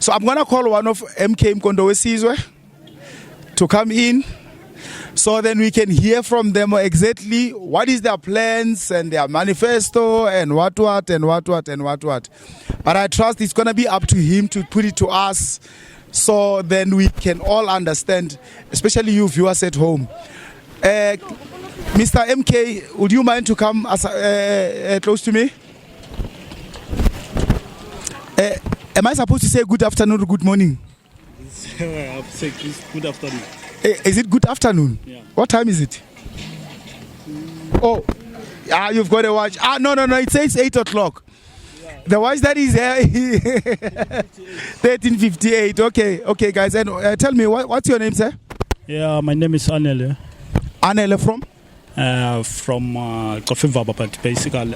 So I'm going to call one of Mkhonto Wesizwe to come in, so then we can hear from them exactly what is their plans and their manifesto and what. But I trust it's going to be up to him to put it to us, so then we can all understand, especially you viewers at home. Mr. MK, would you mind to come close to me? Am I supposed to say good afternoon or good morning? I'll say good afternoon. Is it good afternoon? Yeah. What time is it? Oh, you've got a watch. No, it says 8 o'clock. Yeah. The watch that is here, 13:58. Okay, guys. And tell me, what's your name, sir? Yeah, my name is Anele. Anele from? From Mkhonto, but basically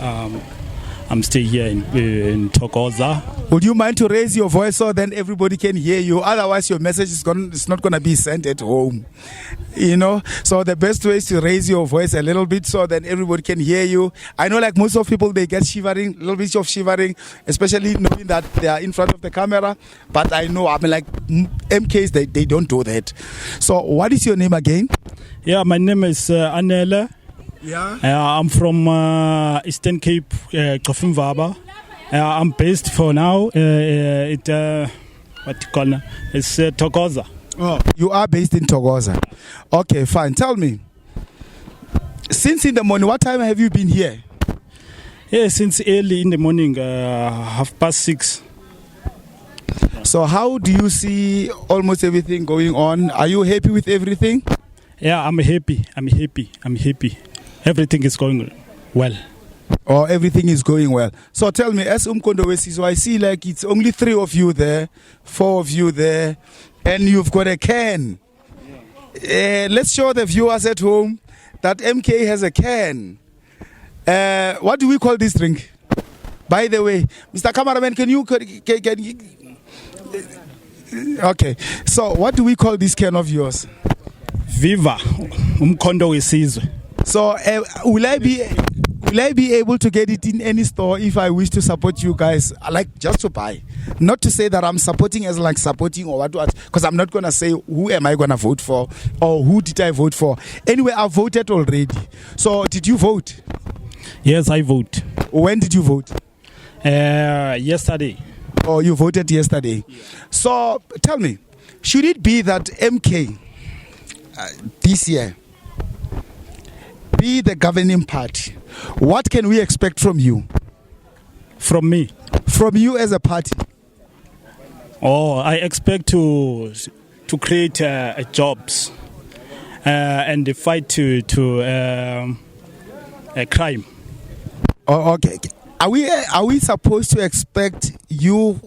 I'm still here in Thokoza. Would you mind to raise your voice so then everybody can hear you? Otherwise, your message is not going to be sent at home. You know? So the best way is to raise your voice a little bit so then everybody can hear you. I know like most of people, they get shivering, a little bit of shivering, especially knowing that they are in front of the camera. But I know, like MKs, they don't do that. So what is your name again? Yeah, my name is Anele. Yeah. I'm from Eastern Cape, Mkhonto. I'm based for now it's Thokoza. Oh, you are based in Thokoza. Okay, fine. Tell me, since in the morning, what time have you been here? Yeah, since early in the morning, 6:30. So how do you see almost everything going on? Are you happy with everything? Yeah, I'm happy. Everything is going well. Oh, everything is going well. So tell me, as Mkhonto Wesizwe, I see like it's only 3 of you there, 4 of you there, and you've got a can. Yeah. Let's show the viewers at home that MK has a can. What do we call this drink? By the way, Mr. Cameraman, can you... Okay, so what do we call this can of yours? Viva Mkhonto Wesizwe. So will I be able to get it in any store if I wish to support you guys, like just to buy? Not to say that I'm supporting as like supporting or what, because I'm not going to say who am I going to vote for or who did I vote for. Anyway, I voted already. So did you vote? Yes, I vote. When did you vote? Yesterday. Oh, you voted yesterday. Yeah. So tell me, should it be that MK this year be the governing party? What can we expect from you? From me? From you as a party? Oh, I expect to create jobs and the fight to crime. Oh, okay. Are we supposed to expect you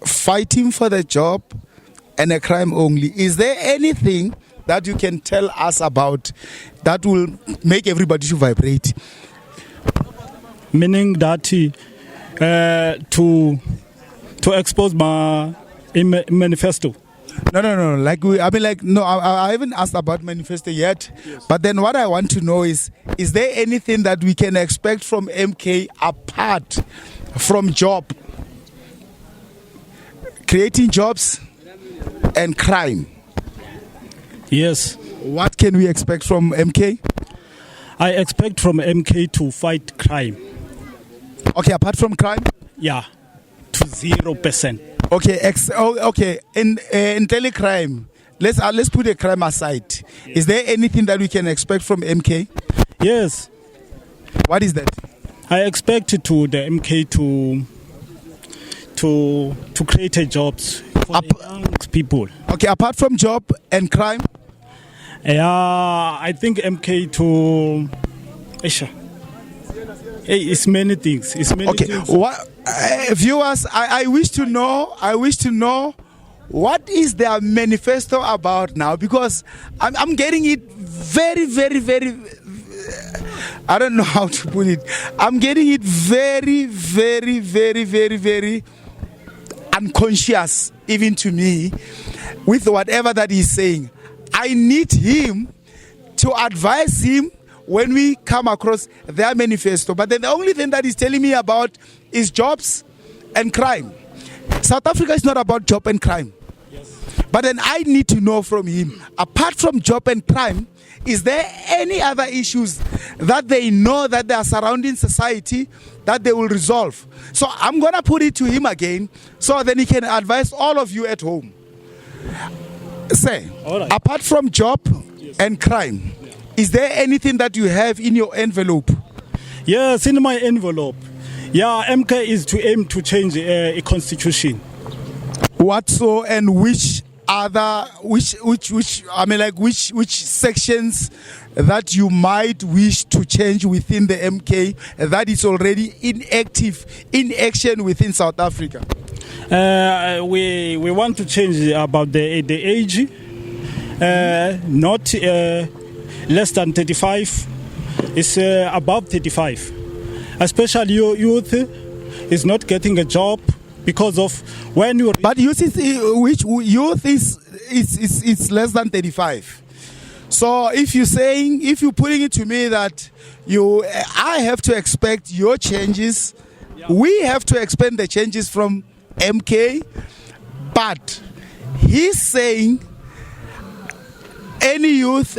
fighting for the job and a crime only? Is there anything that you can tell us about that will make everybody to vibrate? Meaning that to expose my manifesto. No. I haven't asked about manifesto yet. Yes. But then what I want to know is there anything that we can expect from MK apart from job, creating jobs and crime? Yes. What can we expect from MK? I expect from MK to fight crime. Okay, apart from crime? Yeah, to 0%. Okay, okay. In telecrime, let's put the crime aside. Yes. Is there anything that we can expect from MK? Yes. What is that? I expect the MK to create jobs for the young people. Okay, apart from job and crime? I think MK to... It's many things. Okay. Things. What, viewers, I wish to know what is their manifesto about now, because I'm getting it very, very, very, I don't know how to put it. I'm getting it very, very, very, very, very unconscious, even to me, with whatever that he's saying. I need him to advise him when we come across their manifesto. But then the only thing that he's telling me about is jobs and crime. South Africa is not about job and crime. But then I need to know from him, apart from job and crime, is there any other issues that they know that they are surrounding society that they will resolve? So I'm going to put it to him again so then he can advise all of you at home. Say, right. Apart from job and crime, is there anything that you have in your envelope? Yes, in my envelope. Yeah, MK is to aim to change a constitution. What so, and which other, which sections that you might wish to change within the MK that is already in action within South Africa? We want to change about the age, not less than 35. It's above 35. Especially youth is not getting a job because of when you. But youth is it's less than 35. So if you're putting it to me that I have to expect your changes, we have to expect the changes from MK, but he's saying any youth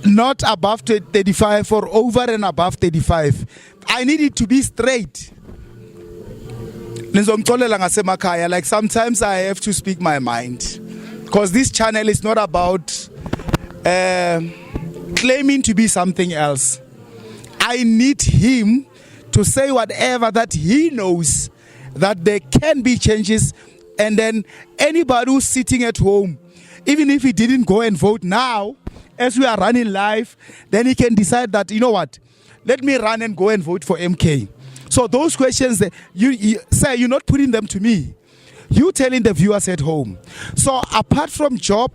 not above 35 or over and above 35. I need it to be straight. Like sometimes I have to speak my mind, because this channel is not about claiming to be something else. I need him to say whatever that he knows that there can be changes, and then anybody who's sitting at home, even if he didn't go and vote now, as we are running live, then he can decide that, you know what, let me run and go and vote for MK. So those questions that you say, you're not putting them to me, you telling the viewers at home. So apart from job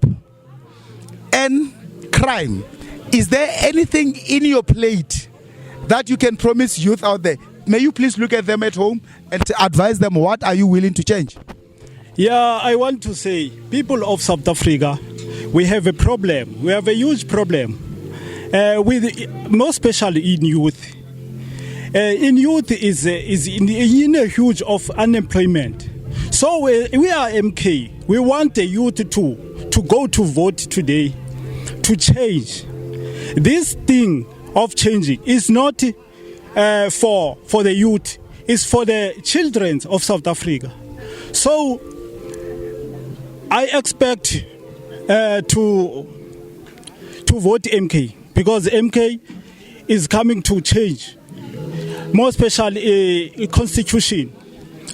and crime, is there anything in your plate that you can promise youth out there? May you please look at them at home and advise them what are you willing to change? Yeah, I want to say, people of South Africa, we have a problem. We have a huge problem, more especially in youth. In youth is in a huge of unemployment. So we are MK. We want the youth to go to vote today to change. This thing of changing is not for the youth. It's for the children of South Africa. So I expect to vote MK, because MK is coming to change, more especially a constitution.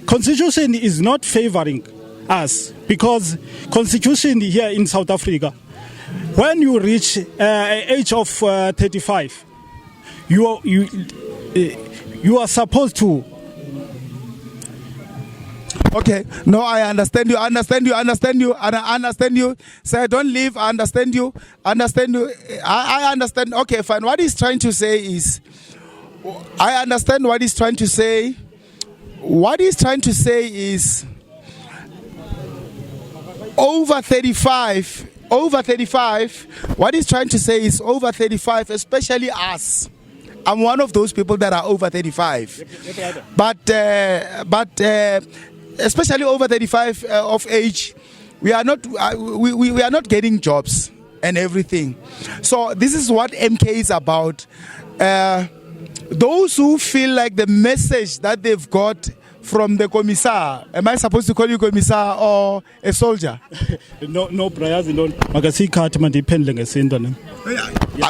Constitution is not favoring us, because constitution here in South Africa, when you reach age of 35, you are supposed to. Okay, no, I understand you. Say, don't leave. I understand you. I understand. Okay, fine. What he's trying to say is, I understand what he's trying to say. What he's trying to say is, over 35. What he's trying to say is over 35, especially us. I'm one of those people that are over 35. But especially over 35 of age, we are not getting jobs and everything. So this is what MK is about. Those who feel like the message that they've got from the commissar, am I supposed to call you commissar or a soldier? No, prayers alone.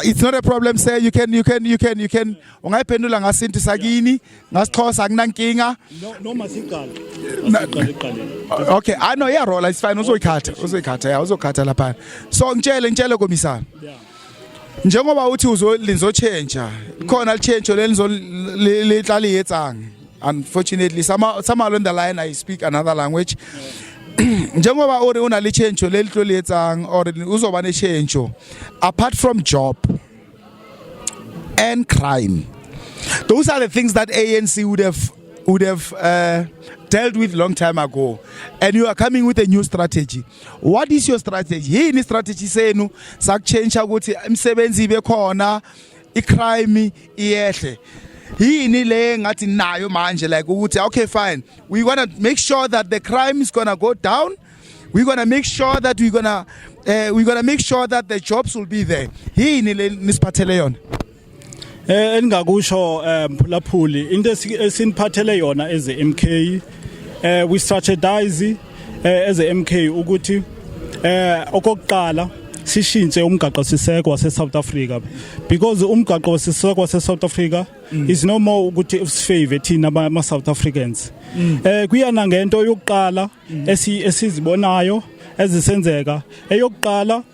It's not a problem, sir. You can. Ungayiphendula ngasintu sakini, ngasiXhosa akunankinga. No masikala. Okay, I know, yeah, roll, it's fine. Uzokhatha lapha. So ngitshele commissar. Yeah. Njengoba uthi lizotshentsha, khona lichentsho lelizoliyetsang. Unfortunately, somehow along the line I speak another language. Njengoba uri una lichentsho lelizoliyetsang or uzoba nechentsho, apart from job and crime, those are the things that ANC would have dealt with long time ago, and you are coming with a new strategy. What is your strategy? Yini strategy senu sakuchentsha ukuthi imisebenzi ibe khona, icrime iyehle? yini le ngathi nayo manje, like ukuthi okay fine, we want to make sure that the crime is going to go down, we're going to make sure that we're going to make sure that the jobs will be there. Yini le nisiphathele yona? Engakusho phulaphuli into esiniphathele yona as a MK, we strategize as a MK ukuthi okokuqala sishintshe umgaqo siseko wase South Africa, because umgaqo siseko wase South Africa is no more ukuthi usifavor thina ama South Africans. Kuyana ngento yokuqala esizibonayo ezisenzeka, eyokuqala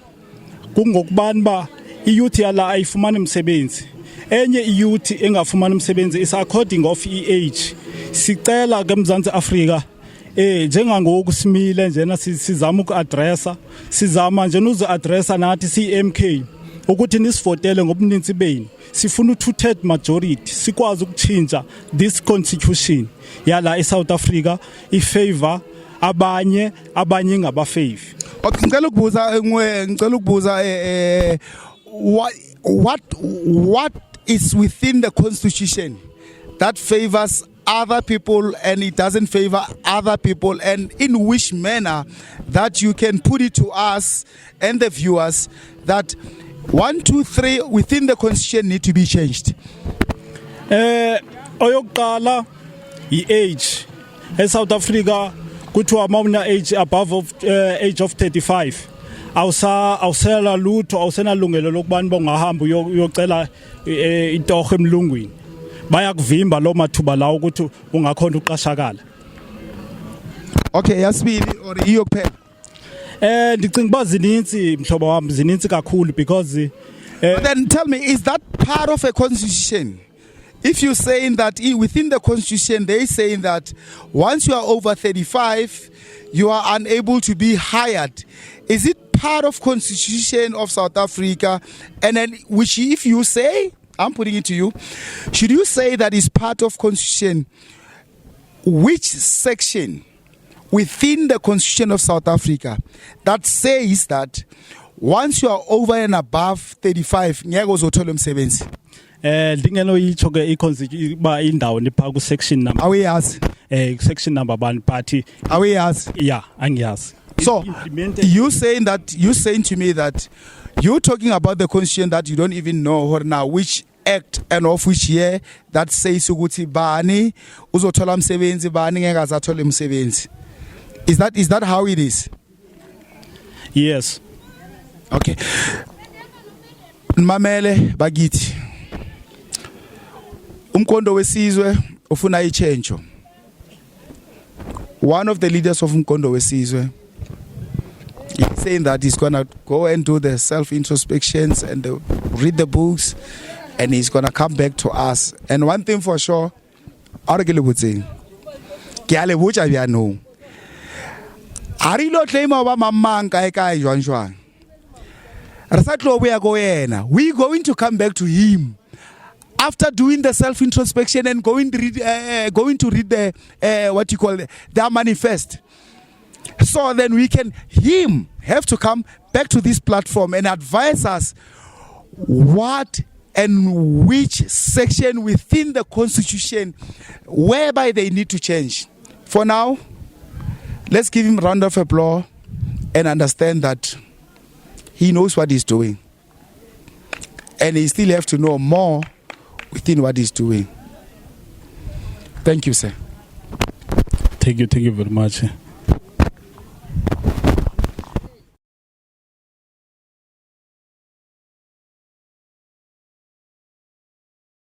kungokubani ba iyouth yala ayifumana umsebenzi, enye iyouth engafumana umsebenzi is according of age. Sicela ke eMzantsi Afrika njengangoku simile njena sizama ukuaddressa, sizama nje uzu-addressa nathi siMK ukuthi nisivotele ngobuninzi beni, sifuna u2/3 majority sikwazi ukuchinja this constitution yala eSouth Africa ifavor abanye ngabafavor. Okay, ngicela ukubuza what is within the constitution that favors other people and it doesn't favor other people, and in which manner that you can put it to us and the viewers that 1, 2, 3 within the constitution need to be changed? Oyokuqala i-age eSouth Africa kuthiwa mawuna age above of age of 35 awusela lutho, awusenalungelo lokubani bongahamba uyocela intorho emlungwini, bayakuvimba lo mathuba la ukuthi ungakhona uqashakala. Okay, yasibili or iyo kuphela? Ndicinga ba zininzi mhlobo wami, zininzi kakhulu, because but then tell me, is that part of a constitution? If you're saying that within the constitution they're saying that once you are over 35 you are unable to be hired, is it part of constitution of South Africa? And then which, if you say, I'm putting it to you, should you say that is part of constitution, which section within the constitution of South Africa that says that once you are over and above 35 ngeke uzothola umsebenzi? Ndingeno yicho ke iconstitution ba indawo nipha ku section number. Awayazi? Section number bani party. Awayazi? Yeah, angiyazi. So you saying to me that you're talking about the constitution that you don't even know or now which act and of which year that says ukuthi bani uzothola umsebenzi, bani ngeke azathola umsebenzi. Is that how it is? Yes. Okay. Mamele bagithi. Mkhonto Wesizwe ufuna ichenjo. One of the leaders of Mkhonto Wesizwe, he's saying that he's going to go and do the self-introspections and read the books, and he's going to come back to us. And one thing for sure, arigele butse ke ale botsa bya no ari lo tlema ba mamanga e kae jwanjwan re sa tlo boya go yena. We going to come back to him after doing the self-introspection and going to read the what you call their manifest. So then him have to come back to this platform and advise us what and which section within the constitution whereby they need to change. For now, let's give him a round of applause and understand that he knows what he's doing. And he still have to know more within what he's doing. Thank you, sir. Thank you very much.